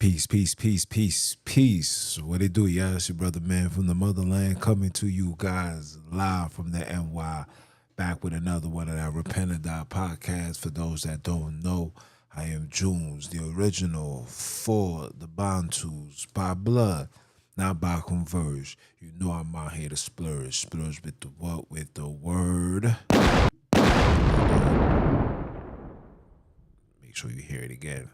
Peace, peace, peace, peace, peace. What it do, y'all? It's your brother, man, from the motherland, coming to you guys live from the NY, back with another one of our Repent or Die podcast. For those that don't know, I am Junes, the original for the Bantus, by blood, not by converge. You know I'm out here to splurge with the what? With the word. Make sure you hear it again.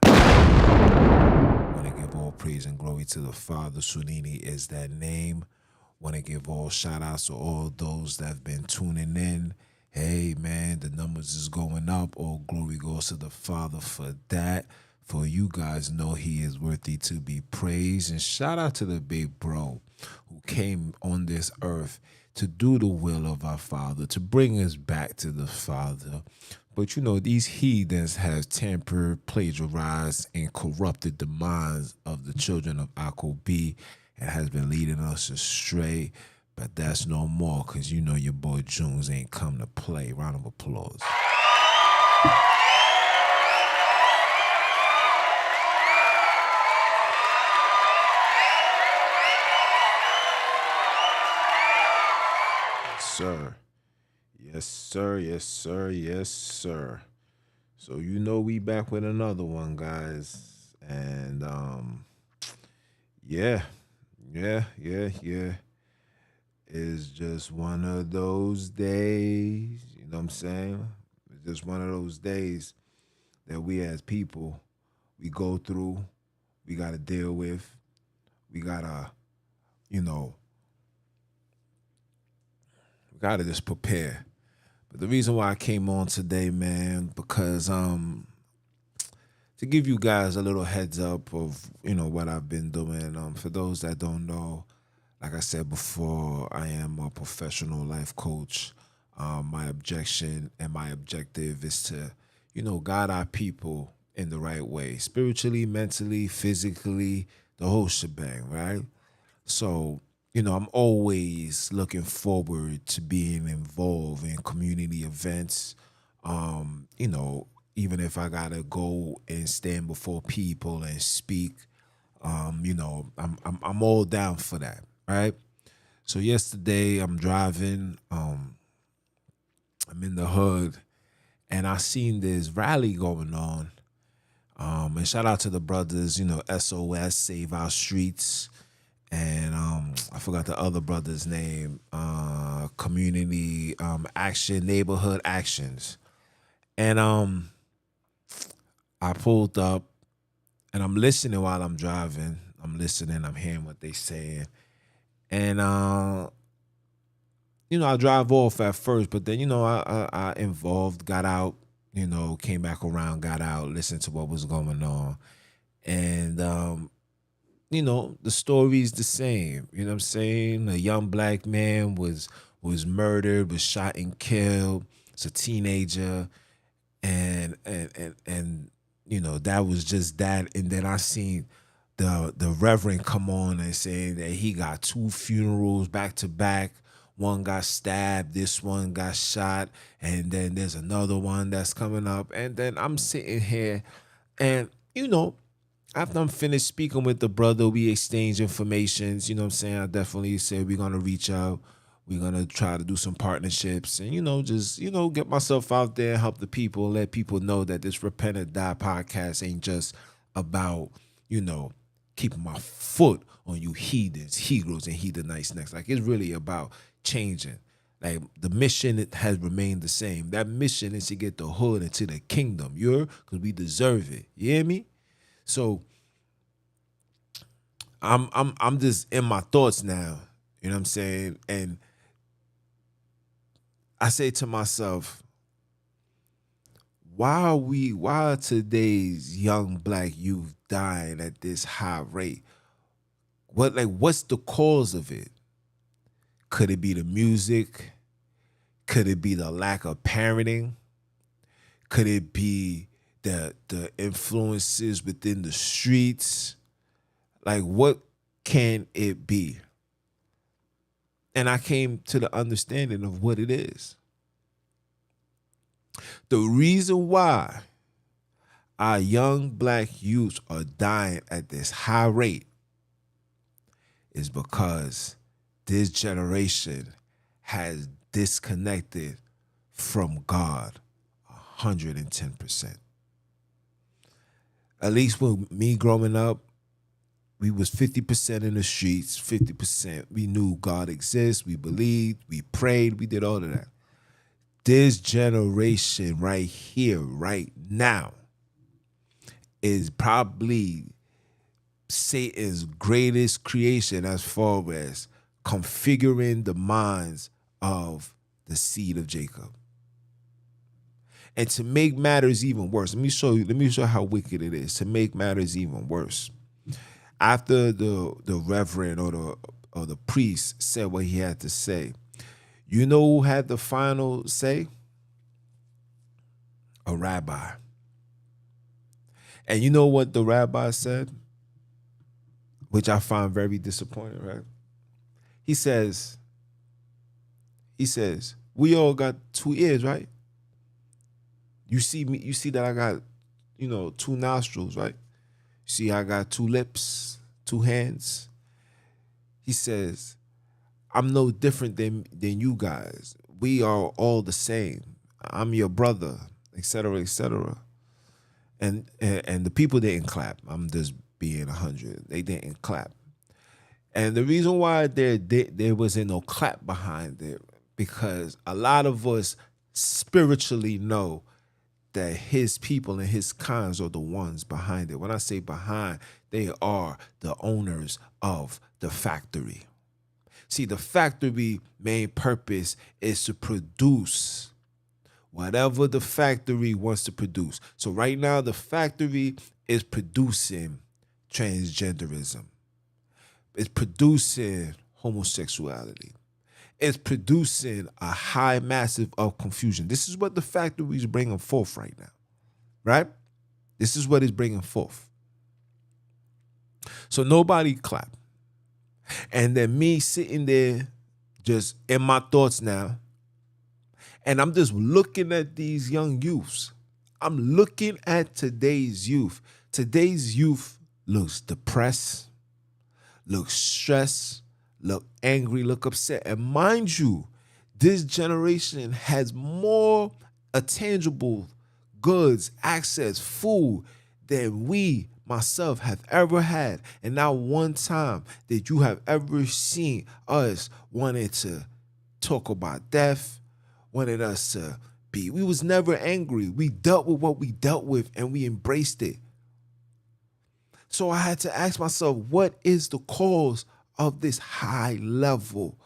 Want to give all praise and glory to the Father. Sonini is that name. Want to give all shout outs to all those that have been tuning in. Hey, man, the numbers is going up. All glory goes to the Father for that. For you guys know he is worthy to be praised. And shout out to the big bro who came on this earth to do the will of our Father, to bring us back to the Father. But you know, these heathens have tampered, plagiarized, and corrupted the minds of the children of Akobi and has been leading us astray. But that's no more, because you know your boy Junes ain't come to play. Round of applause. Yes, sir. Yes, sir. Yes, sir. Yes, sir. So you know we back with another one, guys. And yeah, yeah. It's just one of those days, you know what I'm saying? It's just one of those days that we as people we go through, we gotta deal with, we gotta, you know, we gotta just prepare. But the reason why I came on today, man, because to give you guys a little heads up of, you know, what I've been doing. For those that don't know, like I said before, I am a professional life coach. My objection and my objective is to, you know, guide our people in the right way, spiritually, mentally, physically, the whole shebang, right? So, you know, I'm always looking forward to being involved in community events. You know, even if I gotta go and stand before people and speak, you know, I'm all down for that, right? So yesterday I'm driving, I'm in the hood, and I seen this rally going on. And shout out to the brothers, you know, SOS, Save Our Streets, and I forgot the other brother's name, Community Action, Neighborhood Actions. And I pulled up and I'm listening while I'm driving. I'm listening, I'm hearing what they saying. And you know, I drive off at first, but then, you know, I involved, got out, you know, came back around, got out, listened to what was going on. And you know, the story's the same. You know what I'm saying? A young black man was murdered, was shot and killed. It's a teenager, and you know, that was just that. And then I seen the reverend come on and saying that he got two funerals back to back. One got stabbed, this one got shot, and then there's another one that's coming up. And then I'm sitting here, and you know, after I'm finished speaking with the brother, we exchange informations. You know what I'm saying? I definitely said we're gonna reach out. We're gonna try to do some partnerships and, you know, just, you know, get myself out there, help the people, let people know that this Repent or Die podcast ain't just about, you know, keeping my foot on you heathens, Hebrews, and heathenites next. Like, it's really about changing. Like, the mission, it has remained the same. That mission is to get the hood into the kingdom. Because we deserve it. You hear me? So I'm just in my thoughts now. You know what I'm saying? And I say to myself, why are today's young black youth dying at this high rate? What's the cause of it? Could it be the music? Could it be the lack of parenting? Could it be the influences within the streets? Like, what can it be? And I came to the understanding of what it is. The reason why our young black youth are dying at this high rate is because this generation has disconnected from God 110%. At least with me growing up, we was 50% in the streets, 50% we knew God exists, we believed, we prayed, we did all of that. This generation right here, right now, is probably Satan's greatest creation as far as configuring the minds of the seed of Jacob. And to make matters even worse, let me show you how wicked it is. To make matters even worse, after the reverend or the priest said what he had to say, you know who had the final say? A rabbi. And you know what the rabbi said? Which I find very disappointing, right? He says, we all got 2 ears, right? You see me, you see that I got, 2 nostrils, right? You see I got 2 lips, 2 hands. He says, I'm no different than you guys. We are all the same. I'm your brother, etc., etc. And the people didn't clap. I'm just being 100. They didn't clap. And the reason why there wasn't no clap behind it, because a lot of us spiritually know that his people and his kinds are the ones behind it. When I say behind, they are the owners of the factory. See, the factory main purpose is to produce whatever the factory wants to produce. So right now, the factory is producing transgenderism. It's producing homosexuality. It's producing a high massive of confusion. This is what the factory is bringing forth right now, right? This is what it's bringing forth. So nobody clap. And then me sitting there just in my thoughts now, and I'm just looking at these young youths. I'm looking at today's youth. Today's youth looks depressed, looks stressed, look angry, look upset. And mind you, this generation has more tangible goods, access, food than we, myself, have ever had. And not one time that you have ever seen us wanting to talk about death, wanted us to be. We was never angry. We dealt with what we dealt with and we embraced it. So I had to ask myself, what is the cause of this high level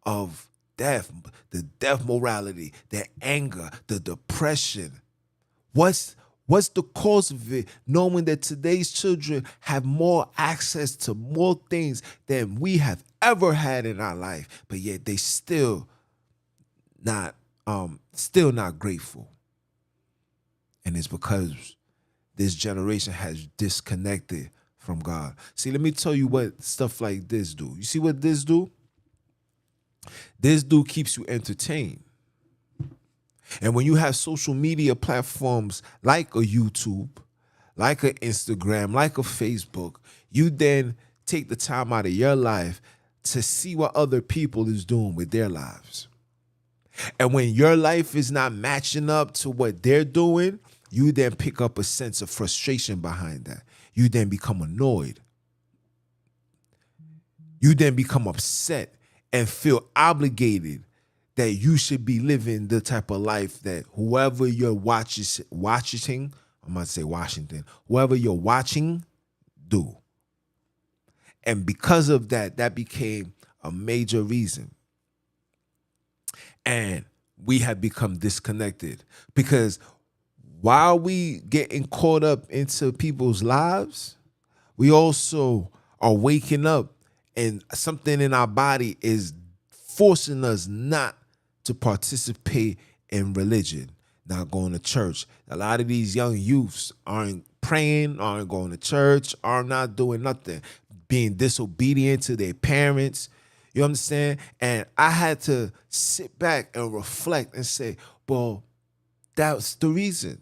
of death, the death morality, the anger, the depression? What's the cause of it, knowing that today's children have more access to more things than we have ever had in our life, but yet they still not grateful? And it's because this generation has disconnected from God. See, let me tell you what stuff like this do. You see what this do? This do keeps you entertained. And when you have social media platforms like a YouTube, like an Instagram, like a Facebook, you then take the time out of your life to see what other people is doing with their lives. And when your life is not matching up to what they're doing, you then pick up a sense of frustration behind that. You then become annoyed. You then become upset and feel obligated that you should be living the type of life that whoever you're watching, I'm going to say Washington, whoever you're watching, do. And because of that, that became a major reason. And we have become disconnected because while we getting caught up into people's lives, we also are waking up and something in our body is forcing us not to participate in religion, not going to church. A lot of these young youths aren't praying, aren't going to church, are not doing nothing, being disobedient to their parents. You understand? And I had to sit back and reflect and say, well, that's the reason.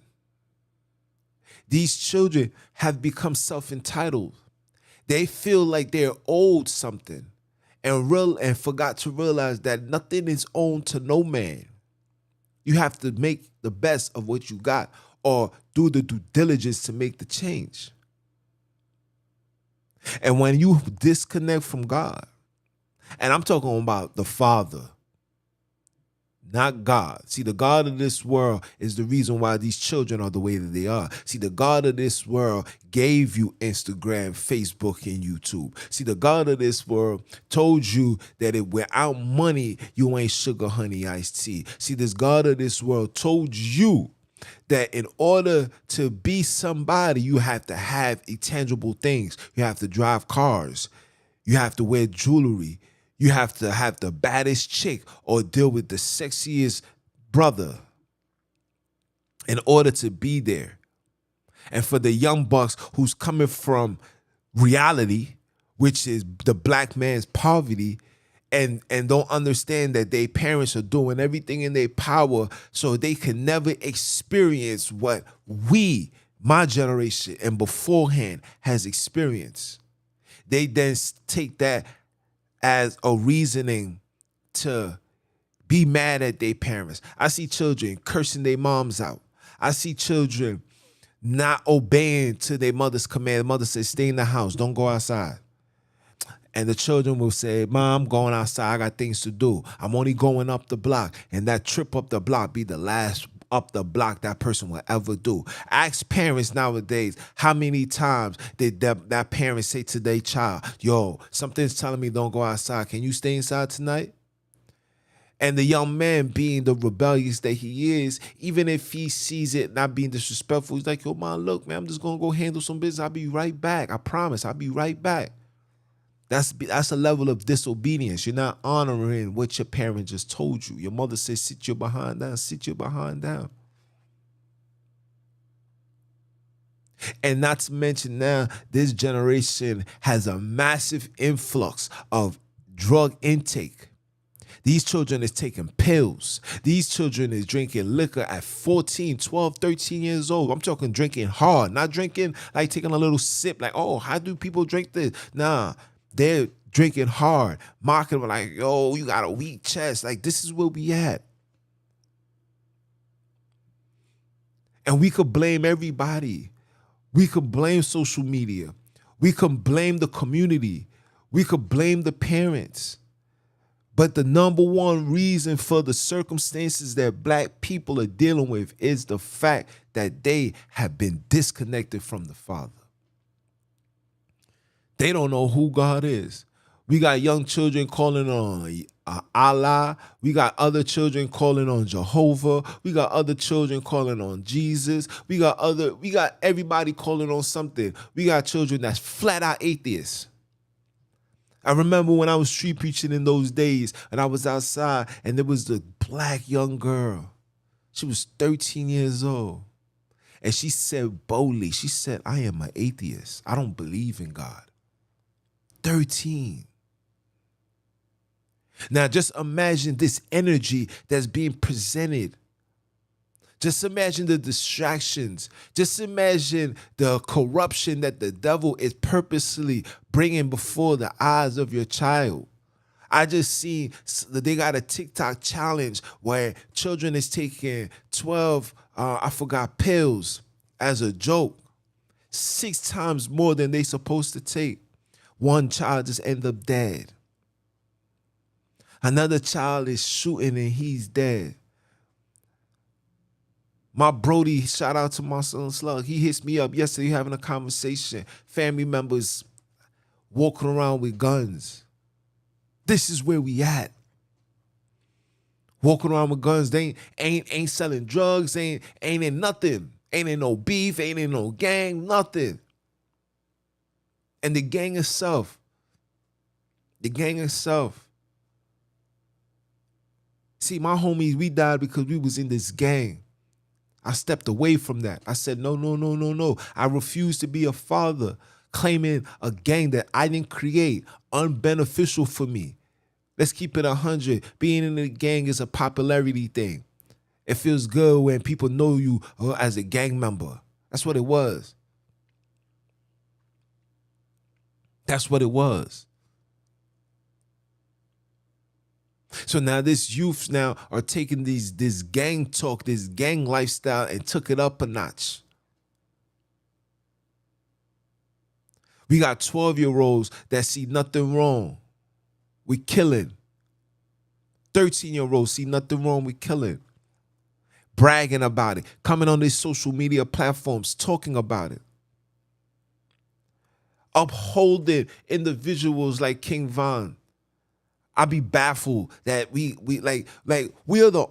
These children have become self-entitled. They feel like they're owed something and forgot to realize that nothing is owned to no man. You have to make the best of what you got or do the due diligence to make the change. And when you disconnect from God, and I'm talking about the Father, not God. See, the God of this world is the reason why these children are the way that they are. See, the God of this world gave you Instagram, Facebook, and YouTube. See, the God of this world told you that without money, you ain't sugar, honey, iced tea. See, this God of this world told you that in order to be somebody, you have to have intangible things. You have to drive cars. You have to wear jewelry. You have to have the baddest chick or deal with the sexiest brother in order to be there. And for the young bucks who's coming from reality, which is the black man's poverty, and don't understand that their parents are doing everything in their power so they can never experience what we, my generation and beforehand, has experienced. They then take that as a reasoning to be mad at their parents. I see children cursing their moms out. I see children not obeying to their mother's command. The mother says, stay in the house, don't go outside. And the children will say, Mom, I'm going outside, I got things to do. I'm only going up the block. And that trip up the block be the last up the block that person will ever do. Ask parents nowadays, how many times did that parent say to their child, yo, something's telling me don't go outside. Can you stay inside tonight? And the young man, being the rebellious that he is, even if he sees it not being disrespectful, he's like, yo, man, look, man, I'm just going to go handle some business. I'll be right back. I promise, I'll be right back. That's a level of disobedience. You're not honoring what your parent just told you. Your mother says, sit your behind down, sit your behind down. And not to mention now, this generation has a massive influx of drug intake. These children is taking pills. These children is drinking liquor at 14, 12, 13 years old. I'm talking drinking hard, not drinking like taking a little sip like, oh, how do people drink this? Nah. They're drinking hard, mocking like, yo, you got a weak chest. Like, this is where we at. And we could blame everybody. We could blame social media. We could blame the community. We could blame the parents. But the number one reason for the circumstances that black people are dealing with is the fact that they have been disconnected from the Father. They don't know who God is. We got young children calling on Allah. We got other children calling on Jehovah. We got other children calling on Jesus. We got everybody calling on something. We got children that's flat out atheists. I remember when I was street preaching in those days and I was outside and there was the black young girl. She was 13 years old. And she said boldly, she said, I am an atheist. I don't believe in God. 13. Now just imagine this energy that's being presented. Just imagine the distractions. Just imagine the corruption that the devil is purposely bringing before the eyes of your child. I just see that they got a TikTok challenge where children is taking 12, pills as a joke. 6 times more than they supposed to take. One child just end up dead. Another child is shooting and he's dead. My Brody, shout out to my son Slug. He hits me up yesterday having a conversation. Family members walking around with guns. This is where we at. Walking around with guns. They ain't selling drugs. Ain't in nothing. Ain't in no beef. Ain't in no gang. Nothing. And the gang itself. See, my homies, we died because we was in this gang. I stepped away from that. I said, no. I refuse to be a father claiming a gang that I didn't create, unbeneficial for me. Let's keep it 100. Being in a gang is a popularity thing. It feels good when people know you as a gang member. That's what it was. That's what it was. So now this youth now are taking this gang talk, this gang lifestyle, and took it up a notch. We got 12-year-olds that see nothing wrong with killing. 13-year-olds see nothing wrong with killing. Bragging about it, coming on these social media platforms, talking about it. Upholding individuals like King Von. I be baffled that we are the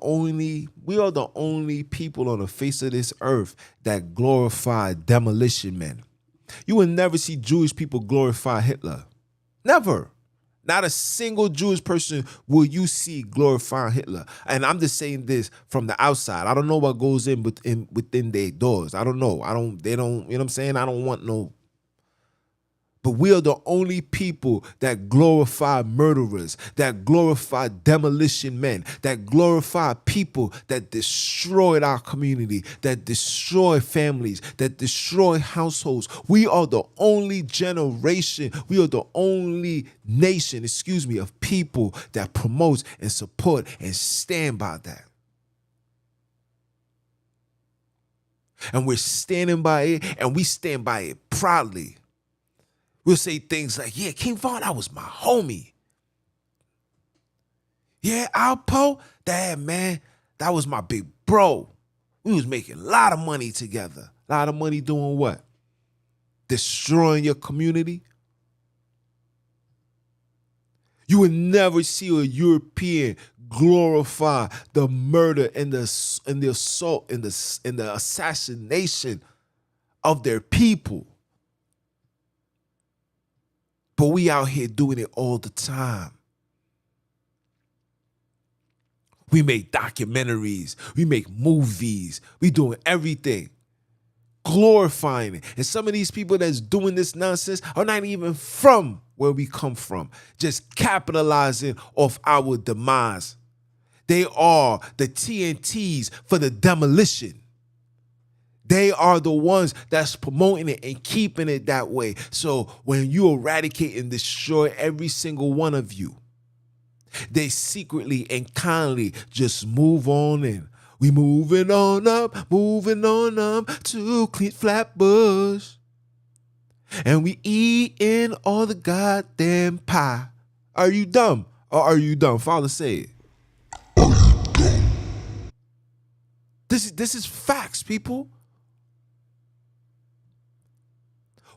only people on the face of this earth that glorify demolition men. You will never see Jewish people glorify Hitler. Never. Not a single Jewish person will you see glorifying Hitler. And I'm just saying this from the outside. I don't know what goes within their doors. I don't know. They don't, you know what I'm saying? I don't want no. But we are the only people that glorify murderers, that glorify demolition men, that glorify people that destroyed our community, that destroy families, that destroy households. We are the only generation, we are the only nation, of people that promotes and support and stand by that. And we're standing by it, and we stand by it proudly. We'll say things like, yeah, King Von, that was my homie. Yeah, Alpo, that was my big bro. We was making a lot of money together. A lot of money doing what? Destroying your community? You would never see a European glorify the murder and the assault and the assassination of their people. But we out here doing it all the time. We make documentaries. We make movies. We doing everything. Glorifying it. And some of these people that's doing this nonsense are not even from where we come from. Just capitalizing off our demise. They are the TNTs for the demolition. They are the ones that's promoting it and keeping it that way. So when you eradicate and destroy every single one of you, they secretly and kindly just move on in. We moving on up to Clean Flatbush. And we eating all the goddamn pie. Are you dumb or are you dumb? Father, say it. This is facts, people.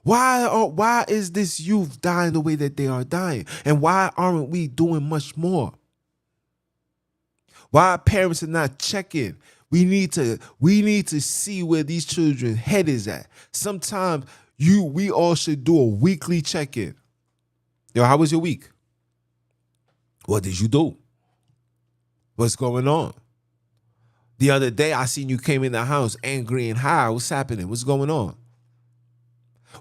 Why is this youth dying the way that they are dying? And why aren't we doing much more? Why parents are not checking? We need to see where these children's head is at. Sometimes we all should do a weekly check-in. Yo, how was your week? What did you do? What's going on? The other day I seen you came in the house angry and high. What's happening? What's going on?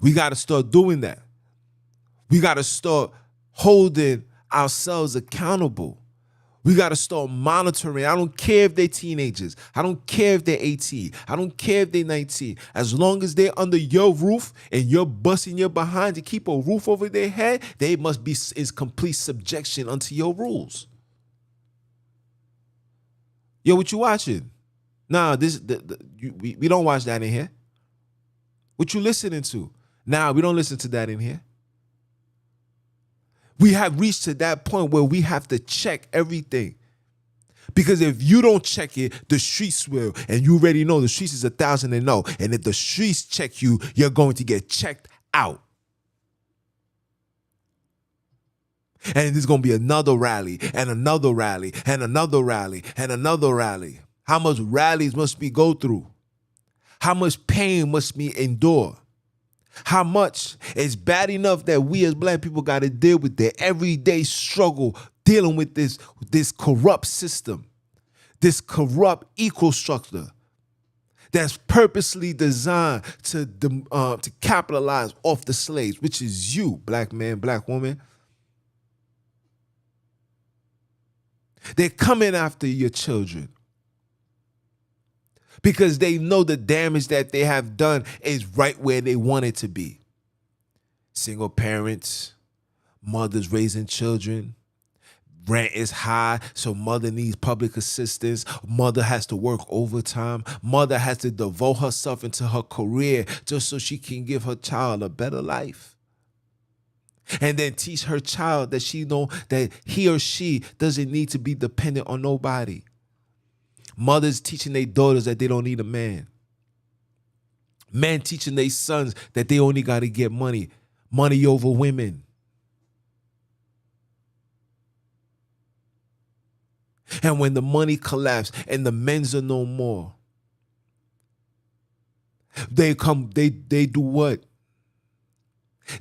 We got to start doing that. We got to start holding ourselves accountable. We got to start monitoring. I don't care if they're teenagers. I don't care if they're 18. I don't care if they're 19. As long as they're under your roof and you're busting your behind to keep a roof over their head, they must be in complete subjection unto your rules. Yo, what you watching? Nah, we don't watch that in here. What you listening to? Nah, we don't listen to that in here. We have reached to that point where we have to check everything. Because if you don't check it, the streets will. And you already know the streets is 1,000-0. And if the streets check you, you're going to get checked out. And there's going to be another rally and another rally and another rally and another rally. How much rallies must we go through? How much pain must we endure? How much? It's bad enough that we as black people got to deal with the everyday struggle dealing with this corrupt system, this corrupt eco-structure that's purposely designed to capitalize off the slaves, which is you, black man, black woman. They're coming after your children. because they know the damage that they have done is right where they want it to be. Single parents, mothers raising children. Rent is high, so mother needs public assistance. Mother has to work overtime. Mother has to devote herself into her career just so she can give her child a better life. And then teach her child that that he or she doesn't need to be dependent on nobody. Mothers teaching their daughters that they don't need a man. Men teaching their sons that they only got to get money over women. And when the money collapses and the men's are no more, they do what?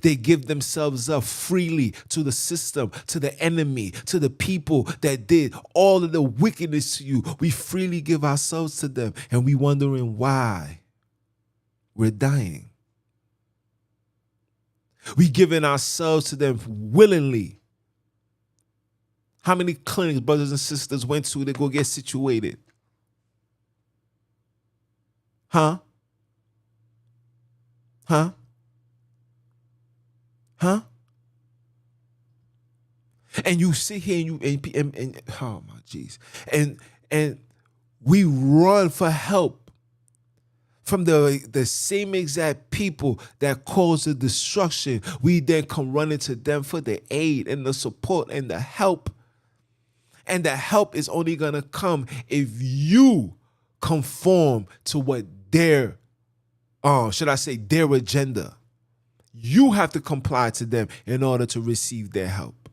They give themselves up freely to the system, to the enemy, to the people that did all of the wickedness to you. We freely give ourselves to them, and we wondering why we're dying. We giving ourselves to them willingly. How many clinics brothers and sisters went to to go get situated? Huh? Huh? Huh? And you sit here and oh my jeez. And we run for help from the same exact people that caused the destruction. We then come running to them for the aid and the support and the help. And the help is only going to come if you conform to what their agenda. You have to comply to them in order to receive their help.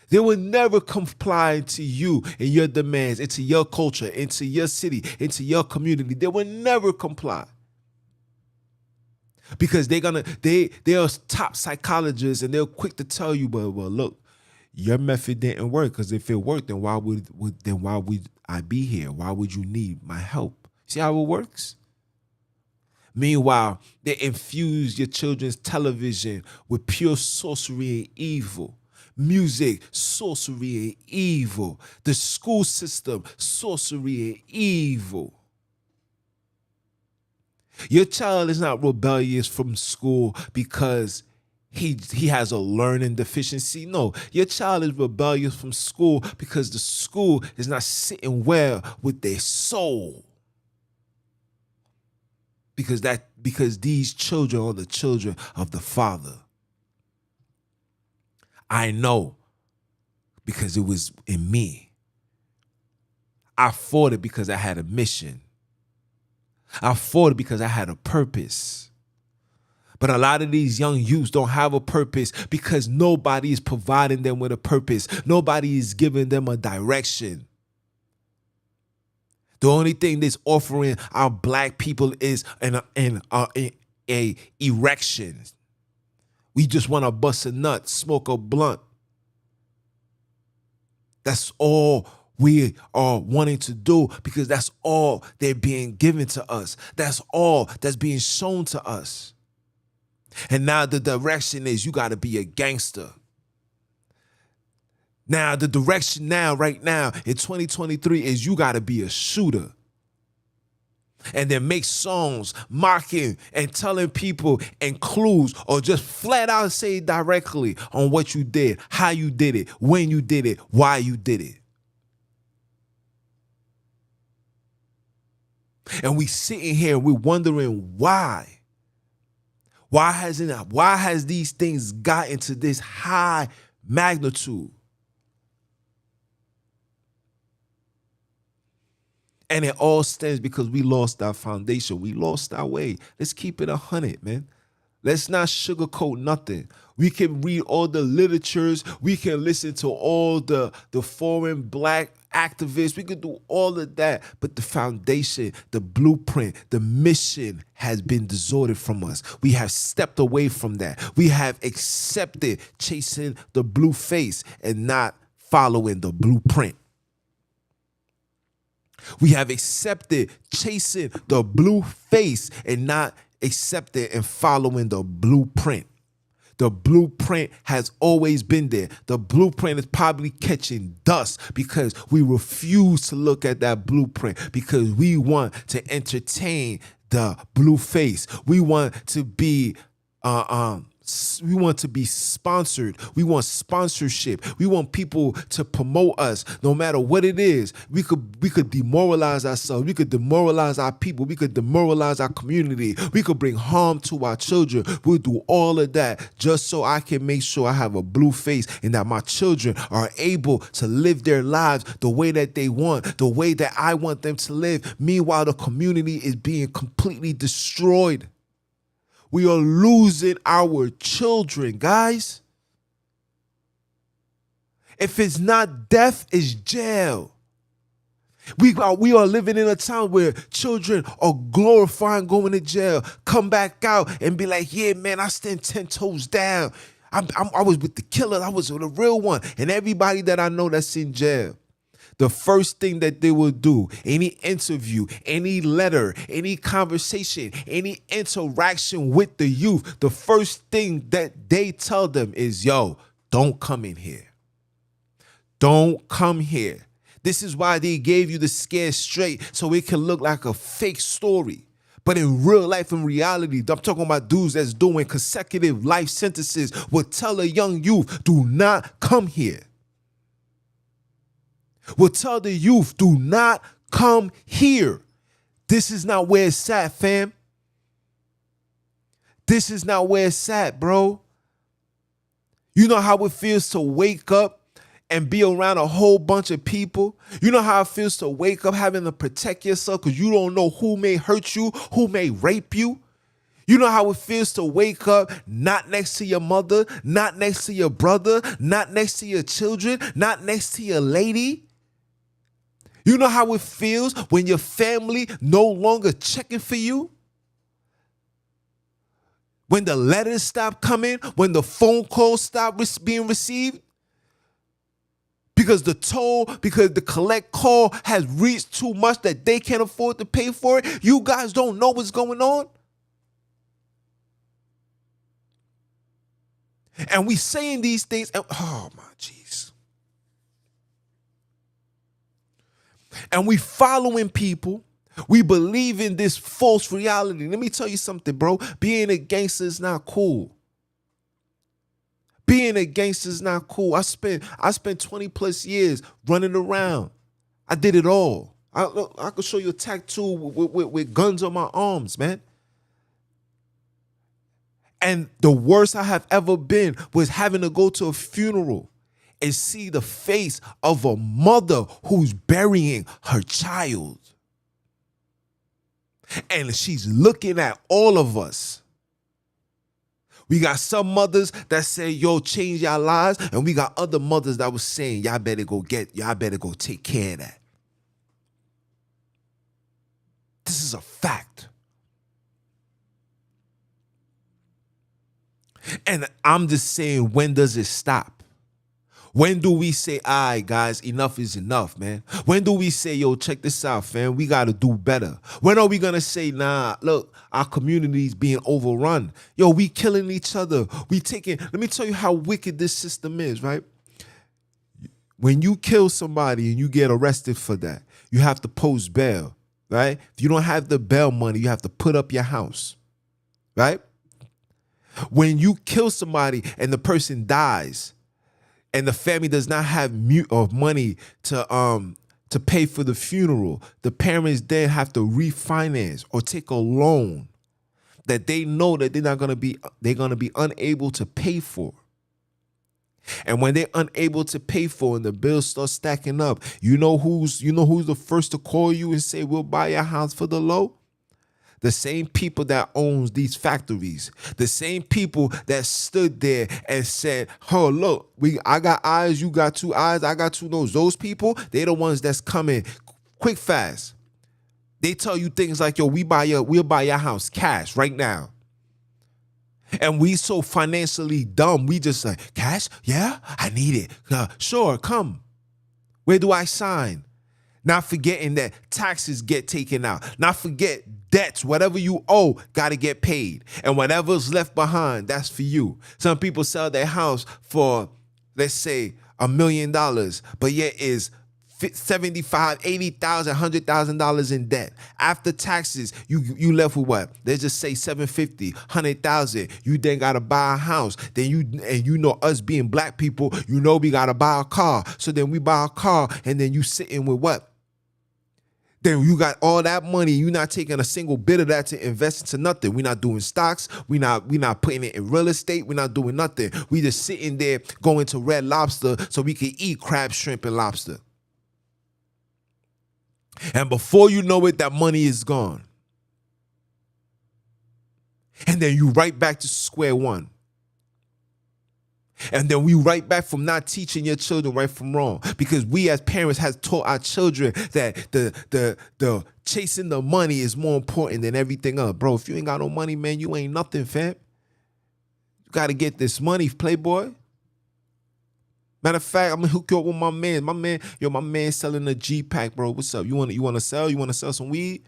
They will never comply to you and your demands, into your culture, into your city, into your community. They will never comply. Because they are top psychologists and they're quick to tell you, well, look, your method didn't work, because if it worked, then why would I be here? Why would you need my help? See how it works? Meanwhile, they infuse your children's television with pure sorcery and evil. Music, sorcery and evil. The school system, sorcery and evil. Your child is not rebellious from school because he has a learning deficiency. No, your child is rebellious from school because the school is not sitting well with their soul. Because these children are the children of the Father. I know because it was in me. I fought it because I had a mission. I fought it because I had a purpose. But a lot of these young youths don't have a purpose because nobody is providing them with a purpose. Nobody is giving them a direction. The only thing that's offering our black people is an erection. We just want to bust a nut, smoke a blunt. That's all we are wanting to do because that's all they're being given to us. That's all that's being shown to us. And now the direction is you got to be a gangster. Now the direction right now in 2023 is you got to be a shooter. And then make songs mocking and telling people and clues, or just flat out say directly on what you did, how you did it, when you did it, why you did it. And we sitting here and we're wondering why. Why has these things gotten to this high magnitude? And it all stems because we lost our foundation. We lost our way. Let's keep it 100, man. Let's not sugarcoat nothing. We can read all the literatures. We can listen to all the foreign black activists. We can do all of that. But the foundation, the blueprint, the mission has been distorted from us. We have stepped away from that. We have accepted chasing the blue face and not following the blueprint. We have accepted chasing the blue face and not accepting and following the blueprint. The blueprint has always been there. The blueprint is probably catching dust because we refuse to look at that blueprint because we want to entertain the blue face. We want to be sponsored. We want sponsorship. We want people to promote us no matter what it is. We could demoralize ourselves. We could demoralize our people. We could demoralize our community. We could bring harm to our children. We'll do all of that just so I can make sure I have a blue face and that my children are able to live their lives the way that they want, the way that I want them to live. Meanwhile, the community is being completely destroyed. We are losing our children, guys. If it's not death, it's jail. We are living in a time where children are glorifying going to jail, come back out and be like, yeah, man, I stand 10 toes down. I was with the killer. I was with a real one. And everybody that I know that's in jail, the first thing that they will do, any interview, any letter, any conversation, any interaction with the youth, the first thing that they tell them is, yo, don't come in here. Don't come here. This is why they gave you the scare straight so it can look like a fake story. But in real life, in reality, I'm talking about dudes that's doing consecutive life sentences will tell a young youth, do not come here. Will tell the youth, do not come here. This is not where it's at, fam. This is not where it's at, bro. You know how it feels to wake up and be around a whole bunch of people? You know how it feels to wake up having to protect yourself because you don't know who may hurt you, who may rape you? You know how it feels to wake up not next to your mother, not next to your brother, not next to your children, not next to your lady? You know how it feels when your family no longer checking for you? When the letters stop coming, when the phone calls stop being received? Because the collect call has reached too much that they can't afford to pay for it. You guys don't know what's going on. And we saying these things, and oh my jeez. And we following people. We believe in this false reality. Let me tell you something, bro. Being a gangster is not cool. Being a gangster is not cool. I spent 20 plus years running around. I did it all. I could show you a tattoo with guns on my arms, man. And the worst I have ever been was having to go to a funeral and see the face of a mother who's burying her child. And she's looking at all of us. We got some mothers that say, yo, change your lives. And we got other mothers that was saying, y'all better go take care of that. This is a fact. And I'm just saying, when does it stop? When do we say, all right, guys, enough is enough, man? When do we say, yo, check this out, fam, we got to do better? When are we going to say, nah, look, our community's being overrun. Yo, we killing each other. Let me tell you how wicked this system is, right? When you kill somebody and you get arrested for that, you have to post bail, right? If you don't have the bail money, you have to put up your house, right? When you kill somebody and the person dies, and the family does not have money to pay for the funeral, the parents then have to refinance or take a loan that they know that they're gonna be unable to pay for. And when they're unable to pay for and the bills start stacking up, you know who's the first to call you and say, we'll buy your house for the low? The same people that owns these factories, the same people that stood there and said, oh, look, I got eyes, you got two eyes, I got two noses. Those people, they're the ones that's coming quick, fast. They tell you things like, yo, we'll buy your house cash right now. And we so financially dumb, we just like, cash? Yeah, I need it. Sure, come. Where do I sign? Not forgetting that taxes get taken out. Not forget debts, whatever you owe, got to get paid. And whatever's left behind, that's for you. Some people sell their house for, let's say, $1 million, but yet is 75, 80,000, $100,000 in debt. After taxes, you left with what? Let's just say 750, 100,000. You then gotta buy a house. Then you know us being black people, you know we gotta buy a car. So then we buy a car, and then you sitting with what? Then you got all that money. You're not taking a single bit of that to invest into nothing. We're not doing stocks. We're not putting it in real estate. We're not doing nothing. We just sitting there going to Red Lobster so we can eat crab, shrimp, and lobster. And before you know it, that money is gone. And then you right back to square one. And then we right back from not teaching your children right from wrong. Because we as parents has taught our children that the chasing the money is more important than everything else. Bro, if you ain't got no money, man, you ain't nothing, fam. You got to get this money, playboy. Matter of fact, I'm gonna hook you up with my man. My man selling a G-Pack, bro. What's up? You wanna sell? You wanna sell some weed?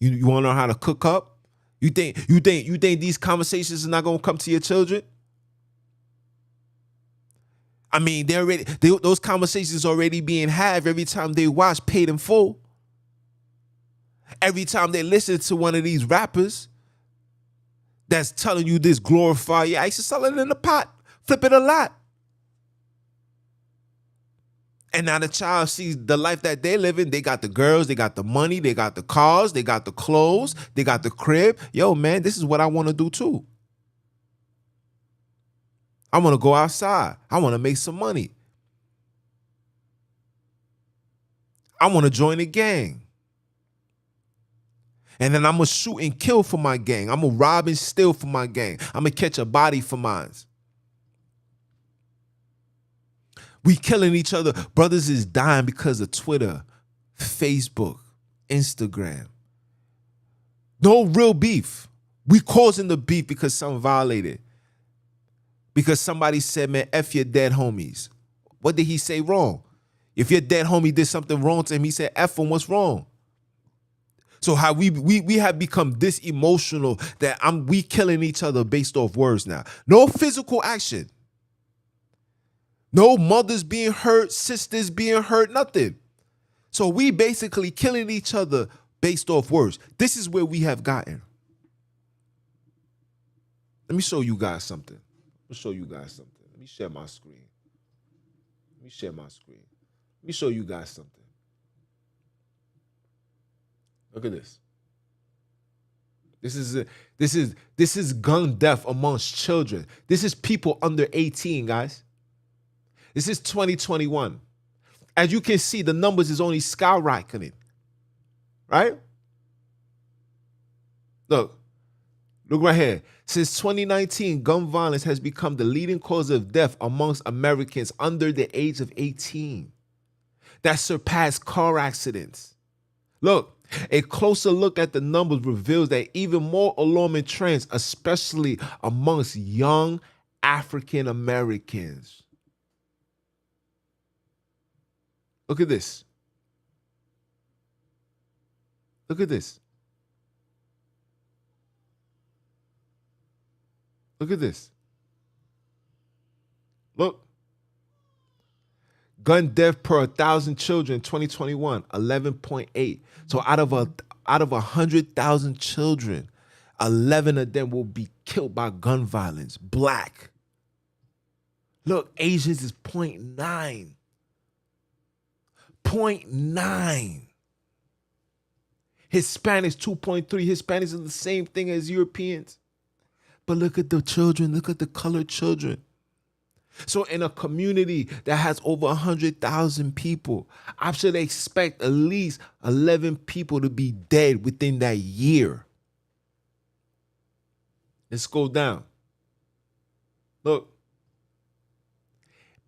You wanna know how to cook up? You think these conversations are not gonna come to your children? I mean, those conversations already being had every time they watch Paid in Full. Every time they listen to one of these rappers that's telling you this glorify, yeah, I used to sell it in the pot, flip it a lot. And now the child sees the life that they live in. They got the girls, they got the money, they got the cars, they got the clothes, they got the crib. Yo, man, this is what I want to do too. I want to go outside. I want to make some money. I want to join a gang. And then I'm going to shoot and kill for my gang. I'm going to rob and steal for my gang. I'm going to catch a body for mine. We killing each other. Brothers is dying because of Twitter, Facebook, Instagram. No real beef. We causing the beef because something violated. Because somebody said, man, F your dead homies. What did he say wrong? If your dead homie did something wrong to him, he said, F him, what's wrong? So how we have become this emotional that we killing each other based off words now. No physical action. No mothers being hurt, sisters being hurt, nothing. So we basically killing each other based off words. This is where we have gotten. Let me show you guys something. Let me share my screen. Let me show you guys something. Look at this. This is gun death amongst children. This is people under 18, guys. This is 2021. As you can see, the numbers is only skyrocketing. Right? Look right here. Since 2019, gun violence has become the leading cause of death amongst Americans under the age of 18. That surpassed car accidents. Look, a closer look at the numbers reveals that even more alarming trends, especially amongst young African Americans. Look at this. Look at this. Look at this. Look. Gun death per 1,000 children, 2021, 11.8. So out of 100,000 children, 11 of them will be killed by gun violence. Black. Look, Asians is 0.9. 0.9. Hispanics, 2.3. Hispanics are the same thing as Europeans. But look at the children. Look at the colored children. So in a community that has over 100,000 people, I should expect at least 11 people to be dead within that year. Let's go down. Look.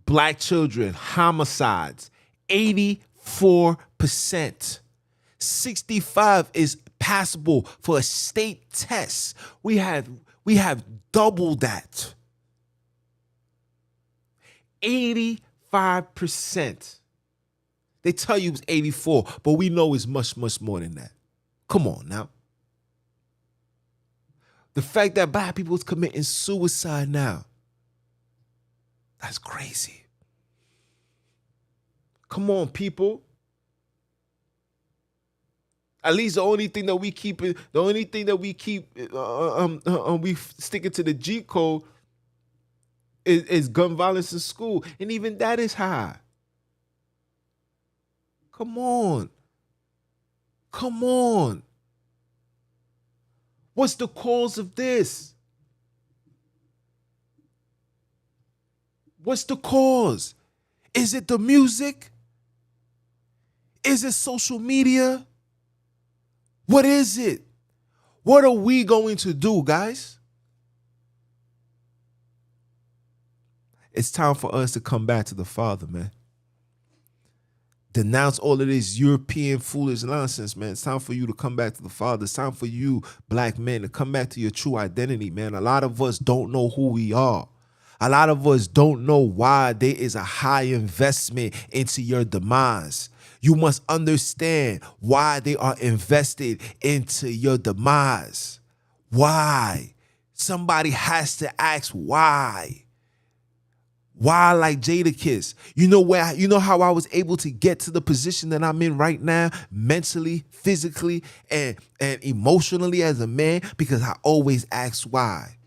Black children, homicides, 84%. 65 is passable for a state test. We have double that. 85%. They tell you it's 84, but we know it's much, much more than that. Come on now. The fact that black people is committing suicide now, that's crazy. Come on, people. At least the only thing that we keep, we sticking to the G code is gun violence in school, and even that is high. Come on. What's the cause of this? What's the cause? Is it the music? Is it social media? What is it? What are we going to do, guys? It's time for us to come back to the Father, man. Denounce all of this European foolish nonsense, man. It's time for you to come back to the Father. It's time for you, black men, to come back to your true identity, man. A lot of us don't know who we are. A lot of us don't know why there is a high investment into your demise. You must understand why they are invested into your demise. Why? Somebody has to ask why. Why, like Jadakiss? You know how I was able to get to the position that I'm in right now, mentally, physically, and emotionally as a man? Because I always ask why.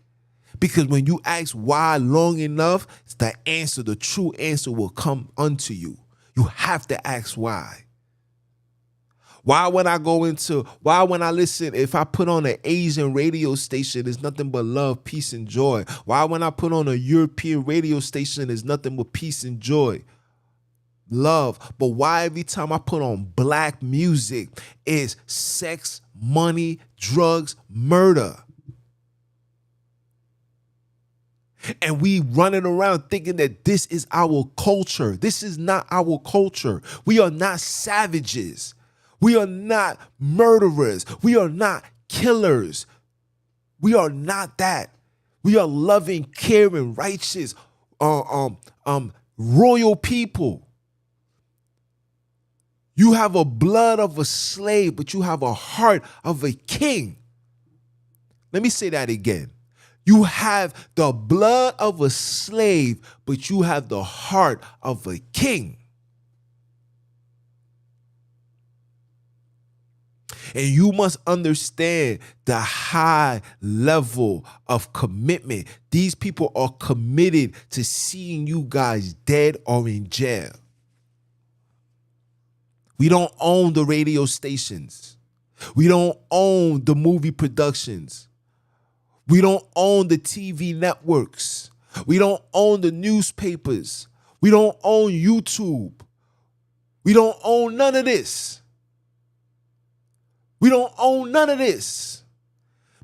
Because when you ask why long enough, the true answer will come unto you. You have to ask why. Why when I listen, if I put on an Asian radio station, it's nothing but love, peace, and joy? Why when I put on a European radio station, it's nothing but peace and joy, love? But why every time I put on black music, it's sex, money, drugs, murder? And we running around thinking that this is our culture. This is not our culture. We are not savages. We are not murderers. We are not killers. We are not that. We are loving, caring, righteous, royal people. You have a blood of a slave, but you have a heart of a king. Let me say that again. You have the blood of a slave, but you have the heart of a king. And you must understand the high level of commitment. These people are committed to seeing you guys dead or in jail. We don't own the radio stations. We don't own the movie productions. We don't own the TV networks. We don't own the newspapers. We don't own YouTube. We don't own none of this. We don't own none of this.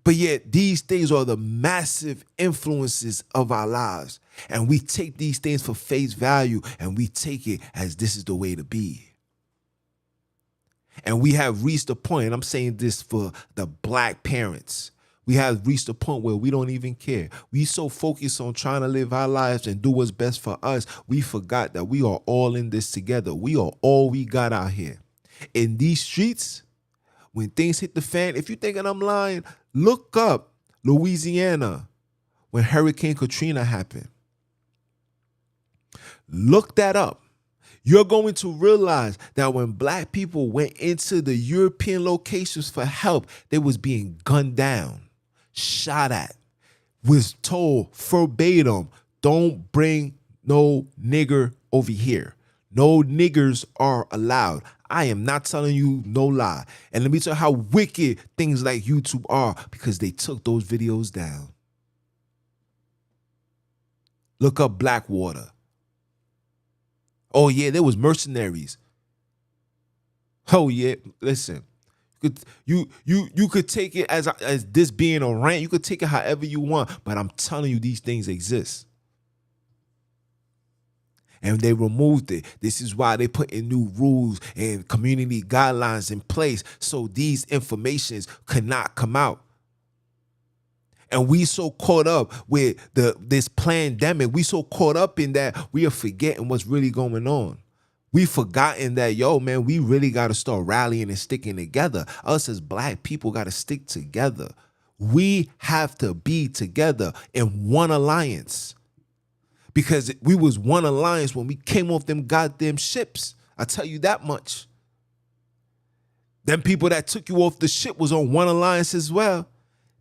But yet these things are the massive influences of our lives. And we take these things for face value, and we take it as this is the way to be. And we have reached a point, and I'm saying this for the black parents, we have reached a point where we don't even care. We so focused on trying to live our lives and do what's best for us, we forgot that we are all in this together. We are all we got out here. In these streets, when things hit the fan, if you're thinking I'm lying, look up Louisiana when Hurricane Katrina happened. Look that up. You're going to realize that when black people went into the European locations for help, they was being gunned down, shot at, was told verbatim, don't bring no nigger over here. No niggers are allowed. I am not telling you no lie. And let me tell you how wicked things like YouTube are, because they took those videos down. Look up Blackwater. Oh yeah, there was mercenaries. Oh yeah, listen. You could take it as this being a rant. You could take it however you want, but I'm telling you, these things exist. And they removed it. This is why they put in new rules and community guidelines in place so these informations cannot come out. And we so caught up with this pandemic, we so caught up in that we are forgetting what's really going on. We forgotten that, yo, man, we really got to start rallying and sticking together. Us as black people got to stick together. We have to be together in one alliance. Because we was one alliance when we came off them goddamn ships. I tell you that much. Them people that took you off the ship was on one alliance as well.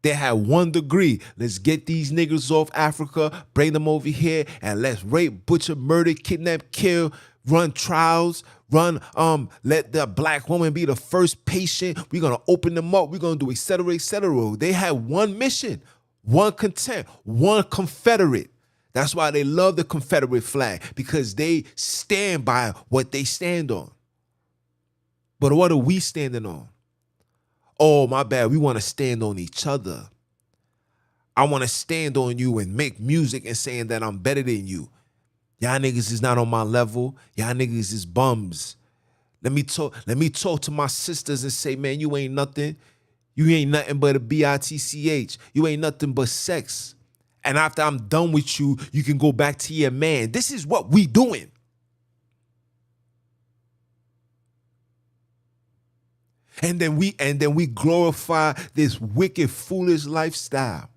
They had one degree. Let's get these niggas off Africa, bring them over here, and let's rape, butcher, murder, kidnap, kill, run trials, let the black woman be the first patient. We're gonna open them up. We're gonna do et cetera, et cetera. They had one mission, one content, one Confederate. That's why they love the Confederate flag, because they stand by what they stand on. But what are we standing on? Oh, my bad. We want to stand on each other. I want to stand on you and make music and saying that I'm better than you. Y'all niggas is not on my level. Y'all niggas is bums. Let me talk to my sisters and say, man, you ain't nothing. You ain't nothing but a bitch. You ain't nothing but sex. And after I'm done with you, you can go back to your man. This is what we doing. And then we glorify this wicked, foolish lifestyle.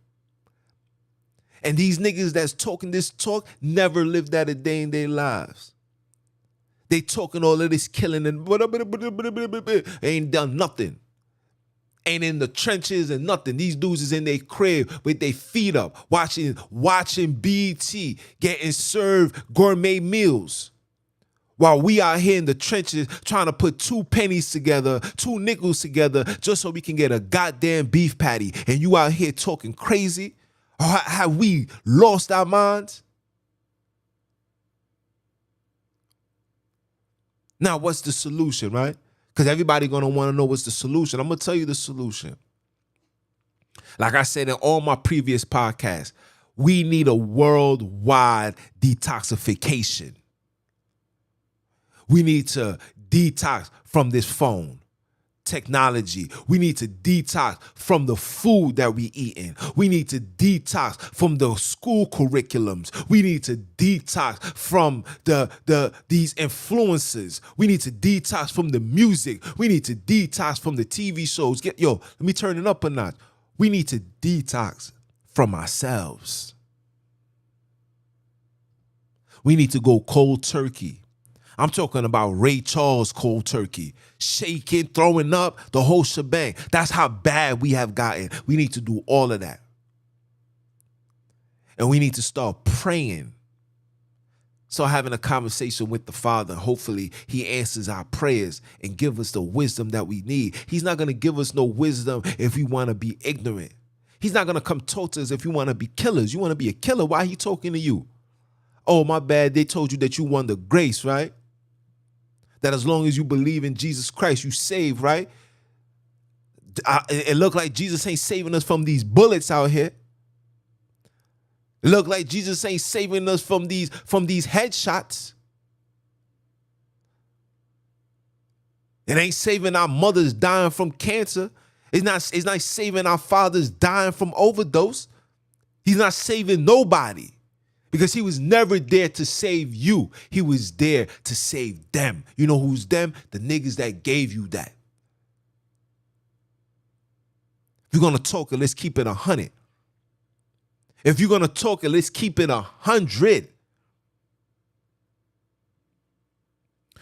And these niggas that's talking this talk never lived that a day in their lives. They talking all of this killing and ain't done nothing. Ain't in the trenches and nothing. These dudes is in their crib with their feet up, watching BET, getting served gourmet meals. While we out here in the trenches trying to put 2 pennies together, 2 nickels together, just so we can get a goddamn beef patty. And you out here talking crazy? Or have we lost our minds? Now, what's the solution, right? Because everybody going to want to know what's the solution. I'm going to tell you the solution. Like I said in all my previous podcasts, we need a worldwide detoxification. We need to detox from this phone technology. We need to detox from the food that we eating. We need to detox from the school curriculums. We need to detox from these influences. We need to detox from the music. We need to detox from the TV shows. Let me turn it up a notch. We need to detox from ourselves. We need to go cold turkey. I'm talking about Ray Charles cold turkey, shaking, throwing up, the whole shebang. That's how bad we have gotten. We need to do all of that. And we need to start praying. Start having a conversation with the Father. Hopefully he answers our prayers and give us the wisdom that we need. He's not going to give us no wisdom if we want to be ignorant. He's not going to come talk to us if you want to be killers. You want to be a killer? Why he talking to you? Oh, my bad. They told you that you won the grace, right? That as long as you believe in Jesus Christ, you saved, right? It looked like Jesus ain't saving us from these bullets out here. It looked like Jesus ain't saving us from these headshots. It ain't saving our mothers dying from cancer. It's not saving our fathers dying from overdose. He's not saving nobody. Because he was never there to save you. He was there to save them. You know who's them? The niggas that gave you that. If you're going to talk it, let's keep it 100. If you're going to talk it, let's keep it 100.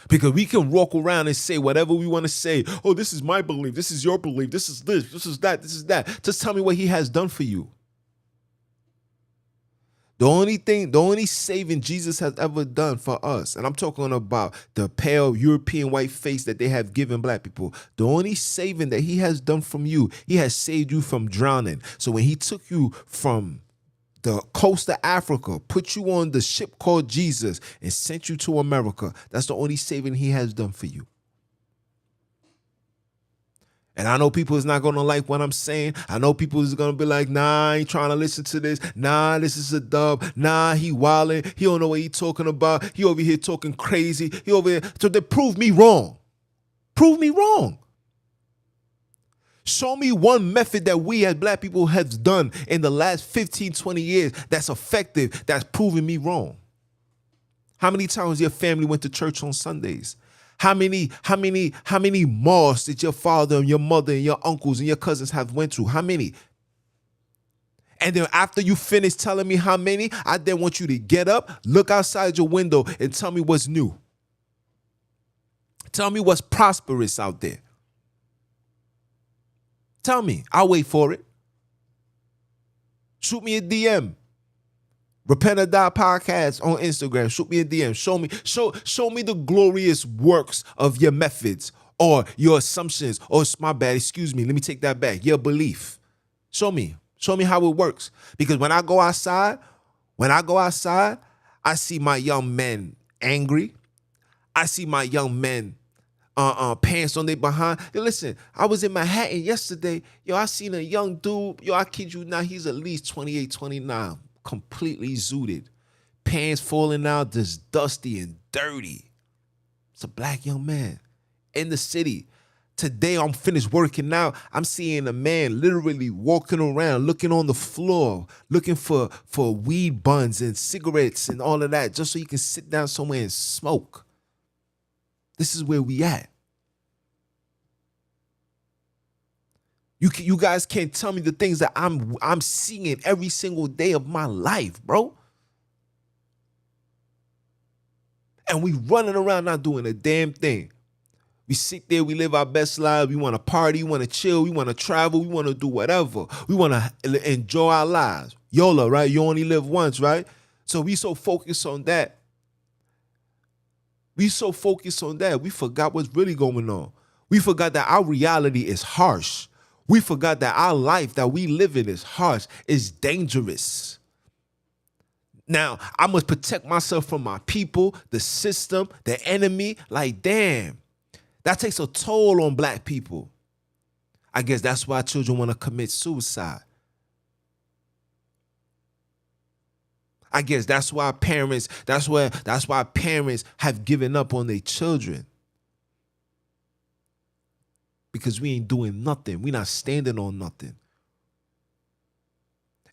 Because we can walk around and say whatever we want to say. Oh, this is my belief. This is your belief. This is this. This is that. This is that. Just tell me what he has done for you. The only saving Jesus has ever done for us, and I'm talking about the pale European white face that they have given black people, the only saving that he has done from you, he has saved you from drowning. So when he took you from the coast of Africa, put you on the ship called Jesus, and sent you to America, that's the only saving he has done for you. And I know people is not going to like what I'm saying. I know people is going to be like, nah, I ain't trying to listen to this. Nah, this is a dub. Nah, he wilding. He don't know what he talking about. He over here talking crazy. He over here. So they prove me wrong. Prove me wrong. Show me one method that we as black people have done in the last 15, 20 years that's effective, that's proving me wrong. How many times your family went to church on Sundays? How many mosques did your father and your mother and your uncles and your cousins have went to? How many? And then after you finish telling me how many, I then want you to get up, look outside your window, and tell me what's new. Tell me what's prosperous out there. Tell me. I'll wait for it. Shoot me a DM. Repent or Die Podcast on Instagram. Shoot me a DM. Show me the glorious works of your methods or your assumptions. Or my bad, excuse me. Let me take that back. Your belief. Show me. Show me how it works. Because when I go outside, I see my young men angry. I see my young men pants on their behind. Yo, listen, I was in Manhattan yesterday. Yo, I seen a young dude. Yo, I kid you not, he's at least 28, 29. Completely zooted. Pants falling out, just dusty and dirty. It's a black young man in the city. Today, I'm finished working out. I'm seeing a man literally walking around, looking on the floor, looking for weed buns and cigarettes and all of that, just so he can sit down somewhere and smoke. This is where we at. You guys can't tell me the things that I'm seeing every single day of my life, bro. And we running around not doing a damn thing. We sit there, we live our best lives. We want to party, we want to chill, we want to travel, we want to do whatever. We want to enjoy our lives. YOLO, right? You only live once, right? So we so focused on that. We forgot what's really going on. We forgot that our reality is harsh. We forgot that our life that we live in is harsh, is dangerous. Now, I must protect myself from my people, the system, the enemy. Like, damn, that takes a toll on black people. I guess that's why children want to commit suicide. I guess that's why parents have given up on their children. Because we ain't doing nothing. We not standing on nothing.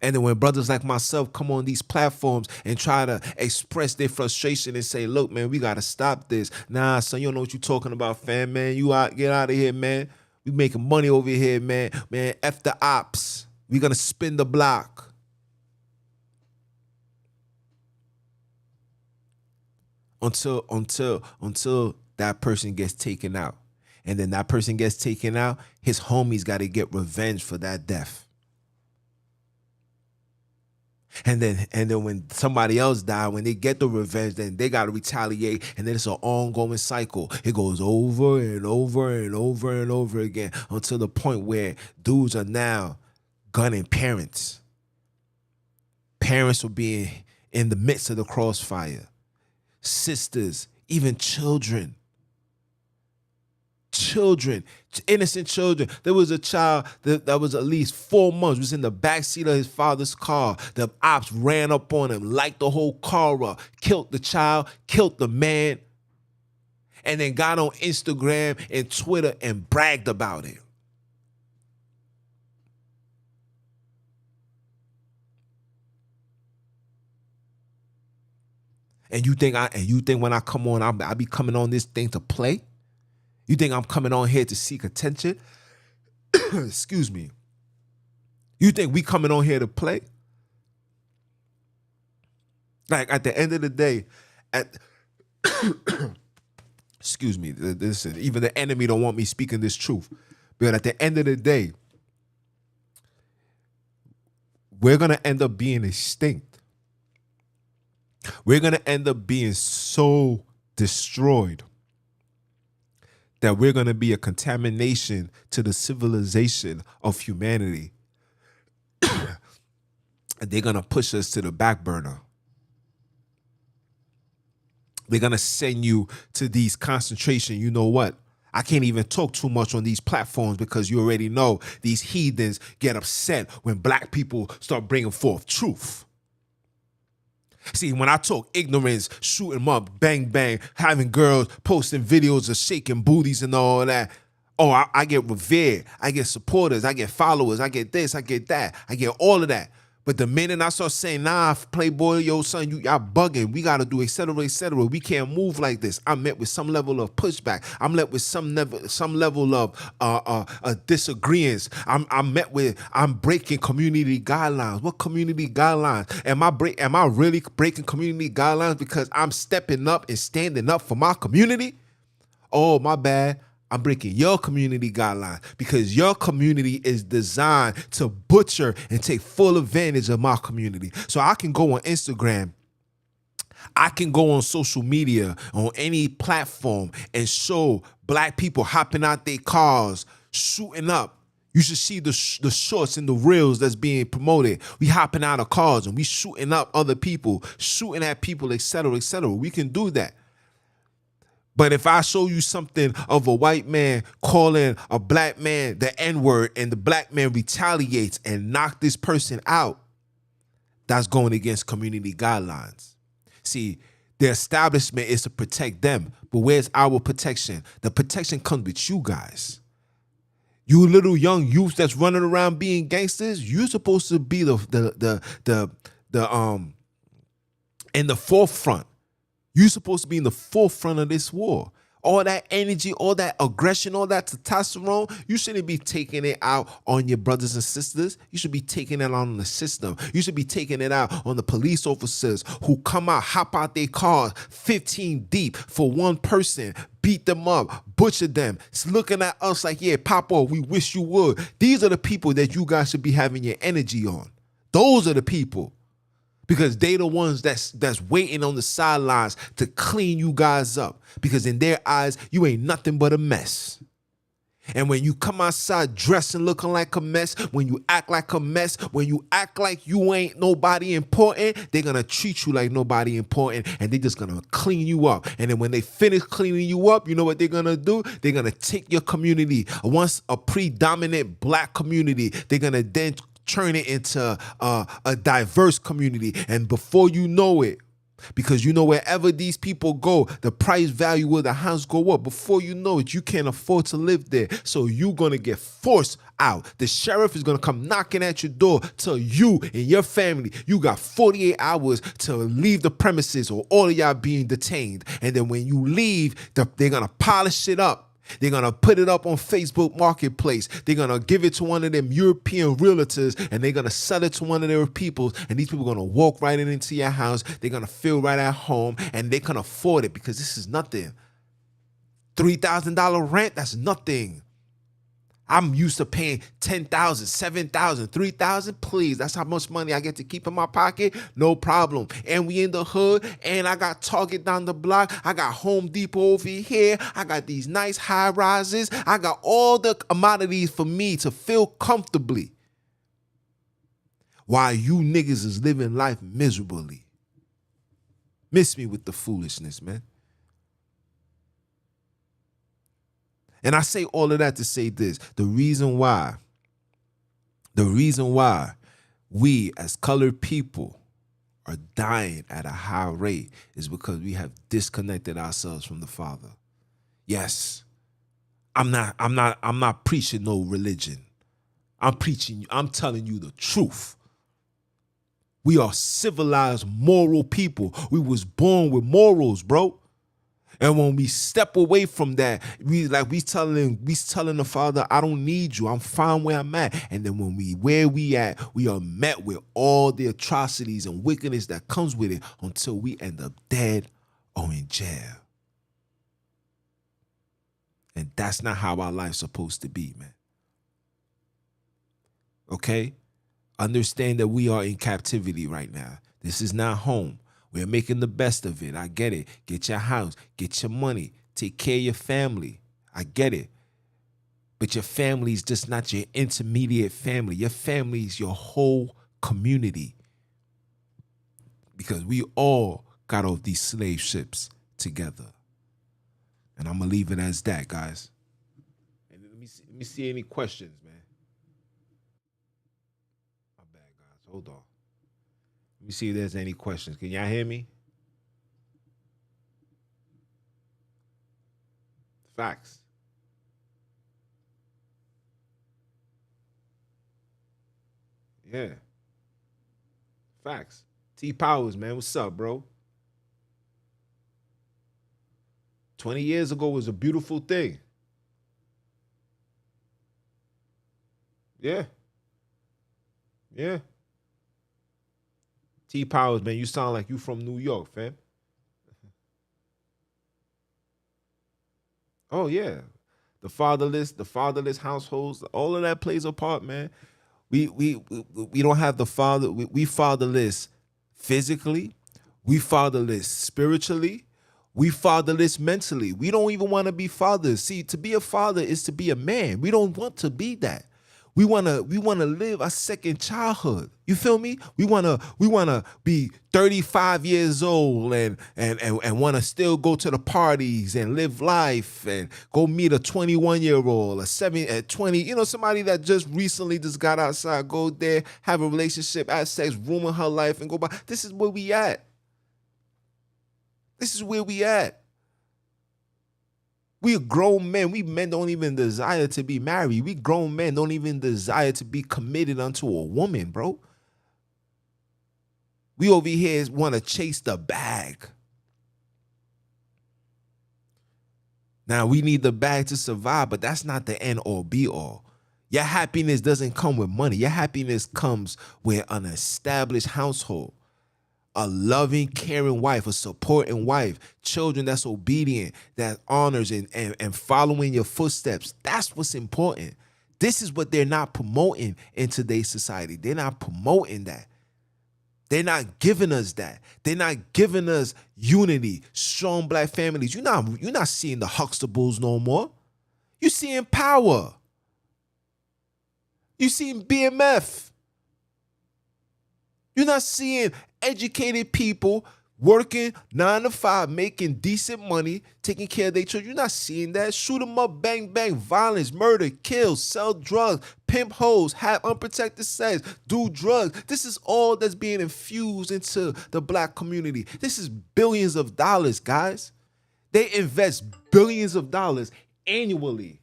And then when brothers like myself come on these platforms and try to express their frustration and say, look, man, we got to stop this. Nah, son, you don't know what you're talking about, fam, man. Get out of here, man. We making money over here, man. Man, F the ops. We going to spin the block. Until that person gets taken out. And then that person gets taken out, his homies got to get revenge for that death. And then when somebody else dies, when they get the revenge, then they got to retaliate. And then it's an ongoing cycle. It goes over and over and over and over again until the point where dudes are now gunning parents. Parents are being in the midst of the crossfire. Sisters, even children. Innocent children. There was a child that was at least 4 months, was in the backseat of his father's car. The ops ran up on him, light the whole car up, killed the child, killed the man, and then got on Instagram and Twitter and bragged about it. And you think when I come on, I'll be coming on this thing to play? You think I'm coming on here to seek attention? Excuse me. You think we coming on here to play? Like, at the end of the day, excuse me, listen, even the enemy don't want me speaking this truth. But at the end of the day, we're going to end up being extinct. We're going to end up being so destroyed that we're going to be a contamination to the civilization of humanity. And they're going to push us to the back burner. They're going to send you to these concentration. You know what? I can't even talk too much on these platforms because you already know these heathens get upset when black people start bringing forth truth. See, when I talk ignorance, shoot 'em up, bang, bang, having girls posting videos of shaking booties and all that, I get revered. I get supporters. I get followers. I get this. I get that. I get all of that. But the minute I start saying, nah, Playboy, yo, son, y'all bugging. We got to do et cetera, et cetera. We can't move like this. I'm met with some level of pushback. I'm met with some level of disagreements. I'm breaking community guidelines. What community guidelines? Am I really breaking community guidelines because I'm stepping up and standing up for my community? Oh, my bad. I'm breaking your community guidelines because your community is designed to butcher and take full advantage of my community. So I can go on Instagram, I can go on social media, on any platform, and show black people hopping out their cars, shooting up. You should see the shorts and the reels that's being promoted. We hopping out of cars and we shooting up other people, shooting at people, et cetera, et cetera. We can do that. But if I show you something of a white man calling a black man the N-word and the black man retaliates and knock this person out, that's going against community guidelines. See, the establishment is to protect them, but where's our protection? The protection comes with you guys. You little young youth that's running around being gangsters, you're supposed to be in the forefront. You're supposed to be in the forefront of this war. All that energy, all that aggression, all that testosterone, you shouldn't be taking it out on your brothers and sisters. You should be taking it out on the system. You should be taking it out on the police officers who come out, hop out their cars, 15 deep for one person, beat them up, butcher them. It's looking at us like, yeah, Papa, we wish you would. These are the people that you guys should be having your energy on. Those are the people. Because they the ones that's waiting on the sidelines to clean you guys up. Because in their eyes, you ain't nothing but a mess. And when you come outside dressing looking like a mess, when you act like a mess, when you act like you ain't nobody important, they're going to treat you like nobody important, and they're just going to clean you up. And then when they finish cleaning you up, you know what they're going to do? They're going to take your community, once a predominant black community, they're going to then turn it into a diverse community. And before you know it, because you know wherever these people go, the price value of the house go up. Before you know it, you can't afford to live there. So you're going to get forced out. The sheriff is going to come knocking at your door. Tell you and your family, you got 48 hours to leave the premises or all of y'all being detained. And then when you leave, they're going to polish it up. They're going to put it up on Facebook Marketplace. They're going to give it to one of them European realtors, and they're going to sell it to one of their people. And these people are going to walk right into your house. They're going to feel right at home, and they can afford it because this is nothing. $3,000 rent, that's nothing. I'm used to paying $10,000, $7,000, $3,000. Please, that's how much money I get to keep in my pocket. No problem. And we in the hood, and I got Target down the block. I got Home Depot over here. I got these nice high rises. I got all the commodities for me to feel comfortably, while you niggas is living life miserably. Miss me with the foolishness, man. And I say all of that to say this. The reason why we as colored people are dying at a high rate is because we have disconnected ourselves from the Father. Yes, I'm not preaching no religion. I'm telling you the truth. We are civilized, moral people. We was born with morals, bro. And when we step away from that, we telling the Father, I don't need you. I'm fine where I'm at. And then where we at, we are met with all the atrocities and wickedness that comes with it until we end up dead or in jail. And that's not how our life's supposed to be, man. Okay? Understand that we are in captivity right now. This is not home. We're making the best of it. I get it. Get your house. Get your money. Take care of your family. I get it. But your family is just not your intermediate family. Your family is your whole community. Because we all got off these slave ships together. And I'm going to leave it as that, guys. And let me see any questions, man. My bad, guys. Hold on. Let me see if there's any questions. Can y'all hear me? Facts. Yeah. Facts. T Powers, man. What's up, bro? 20 years ago was a beautiful thing. Yeah. Yeah. T Powers, man. You sound like you from New York, fam. Oh yeah. The fatherless households, all of that plays a part, man. We don't have the father. We fatherless physically. We fatherless spiritually. We fatherless mentally. We don't even want to be fathers. See, to be a father is to be a man. We don't want to be that. We wanna live a second childhood. You feel me? We wanna be 35 years old and wanna still go to the parties and live life and go meet a 21-year-old, a 7 at 20, somebody that just recently just got outside, go there, have a relationship, have sex, ruin her life, and go by. This is where we at. This is where we at. We grown men. We men don't even desire to be married. We grown men don't even desire to be committed unto a woman, bro. We over here want to chase the bag. Now we need the bag to survive, but that's not the end or be all. Your happiness doesn't come with money. Your happiness comes with an established household, a loving, caring wife, a supporting wife, children that's obedient, that honors and following your footsteps. That's what's important. This is what they're not promoting in today's society. They're not promoting that. They're not giving us that. They're not giving us unity, strong black families. You're not seeing the Huxtables no more. You're seeing power. You're seeing BMF. You're not seeing educated people working 9 to 5, making decent money, taking care of their children. You're not seeing that. Shoot them up, bang, bang, violence, murder, kill, sell drugs, pimp hoes, have unprotected sex, do drugs. This is all that's being infused into the black community. This is billions of dollars, guys. They invest billions of dollars annually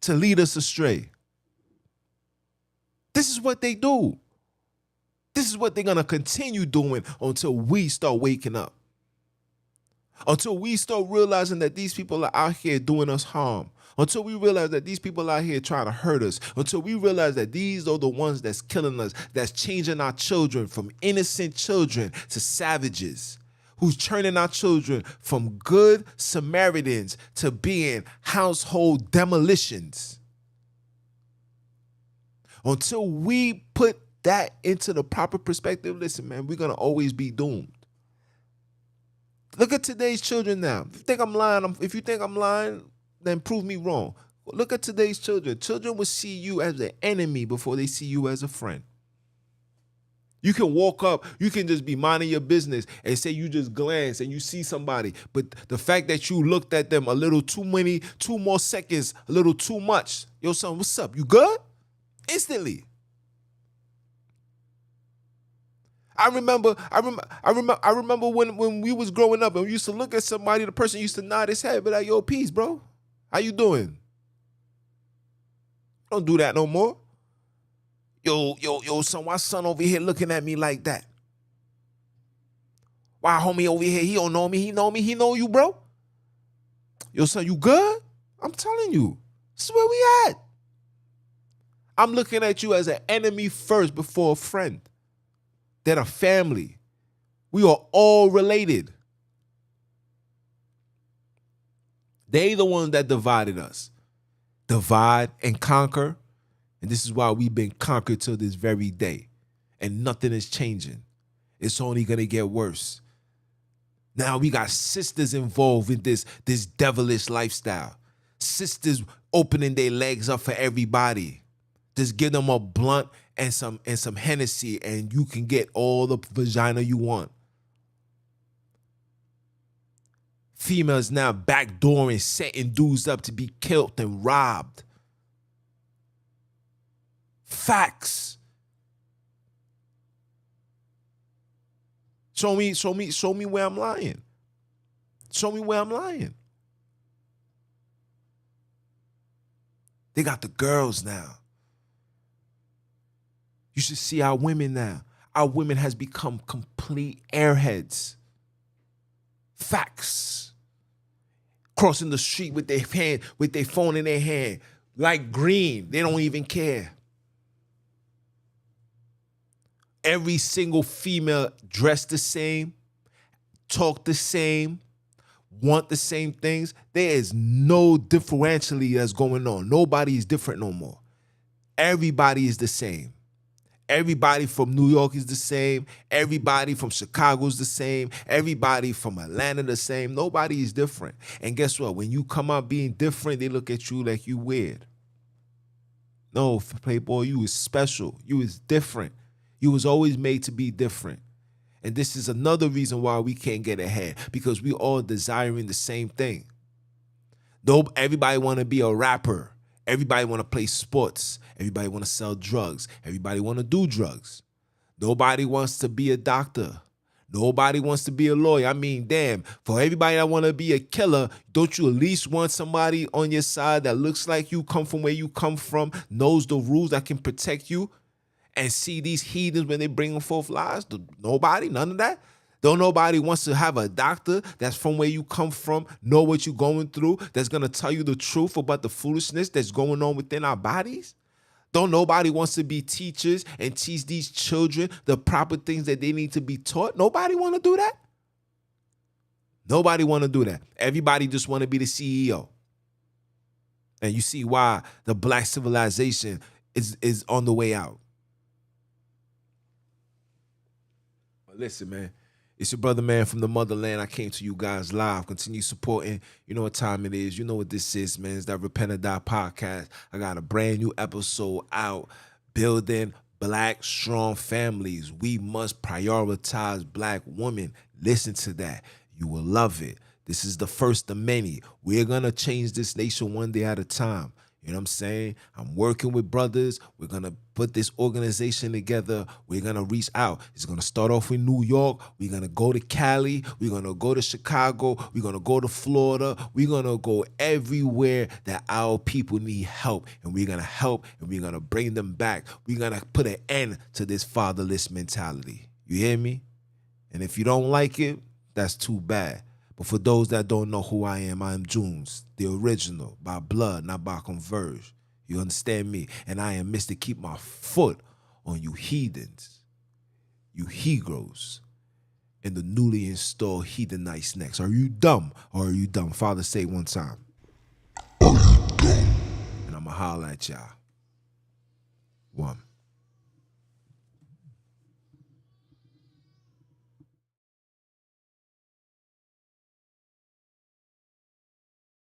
to lead us astray. This is what they do. This is what they're going to continue doing until we start waking up. Until we start realizing that these people are out here doing us harm. Until we realize that these people out here trying to hurt us. Until we realize that these are the ones that's killing us, that's changing our children from innocent children to savages, who's turning our children from good Samaritans to being household demolitions. Until we put that into the proper perspective, listen, man, we're going to always be doomed. Look at today's children now. If you think I'm lying, then prove me wrong. Look at today's children. Children will see you as an enemy before they see you as a friend. You can walk up, you can just be minding your business and say you just glance and you see somebody. But the fact that you looked at them a little too many, 2 more seconds, a little too much. Yo, son, what's up? You good? Instantly. I remember when we was growing up and we used to look at somebody, the person used to nod his head, be like, yo, peace, bro. How you doing? Don't do that no more. Yo, son, why son over here looking at me like that? Why homie over here, he don't know me, he know you, bro? Yo, son, you good? I'm telling you, this is where we at. I'm looking at you as an enemy first before a friend. Then a family. We are all related. They the ones that divided us. Divide and conquer. And this is why we've been conquered till this very day. And nothing is changing. It's only going to get worse. Now we got sisters involved in this devilish lifestyle. Sisters opening their legs up for everybody. Just give them a blunt and some Hennessy and you can get all the vagina you want. Females now backdooring, setting dudes up to be killed and robbed. Facts. Show me where I'm lying. Show me where I'm lying. They got the girls now. You should see our women now. Our women has become complete airheads. Facts. Crossing the street with their phone in their hand, like green. They don't even care. Every single female dressed the same, talk the same, want the same things. There is no differentially that's going on. Nobody is different no more. Everybody is the same. Everybody from New York is the same. Everybody from Chicago is the same. Everybody from Atlanta the same. Nobody is different. And guess what? When you come out being different, they look at you like you weird. No, Playboy, you was special. You was different. You was always made to be different. And this is another reason why we can't get ahead, because we all desiring the same thing. Though everybody want to be a rapper. Everybody want to play sports. Everybody want to sell drugs. Everybody want to do drugs. Nobody wants to be a doctor. Nobody wants to be a lawyer. I mean, damn, for everybody that want to be a killer, don't you at least want somebody on your side that looks like you, come from where you come from, knows the rules, that can protect you? And see these heathens when they bring forth lies? Nobody, none of that. Don't nobody wants to have a doctor that's from where you come from, know what you're going through, that's going to tell you the truth about the foolishness that's going on within our bodies? Don't nobody wants to be teachers and teach these children the proper things that they need to be taught? Nobody want to do that? Nobody want to do that. Everybody just want to be the CEO. And you see why the black civilization is on the way out. Listen, man, it's your brother, man, from the motherland. I came to you guys live. Continue supporting. You know what time it is. You know what this is, man. It's that Repent or Die podcast. I got a brand new episode out. Building black strong families. We must prioritize black women. Listen to that. You will love it. This is the first of many. We're going to change this nation one day at a time. You know what I'm saying? I'm working with brothers. We're going to put this organization together. We're going to reach out. It's going to start off in New York. We're going to go to Cali. We're going to go to Chicago. We're going to go to Florida. We're going to go everywhere that our people need help. And we're going to help, and we're going to bring them back. We're going to put an end to this fatherless mentality. You hear me? And if you don't like it, that's too bad. But for those that don't know who I am Junes, the original, by blood, not by converge. You understand me? And I am Mr. Keep my foot on you heathens, you Hebrews, and the newly installed heathenites next. Are you dumb or are you dumb? Father, say it one time. Are you dumb? And I'm going to holler at y'all. One.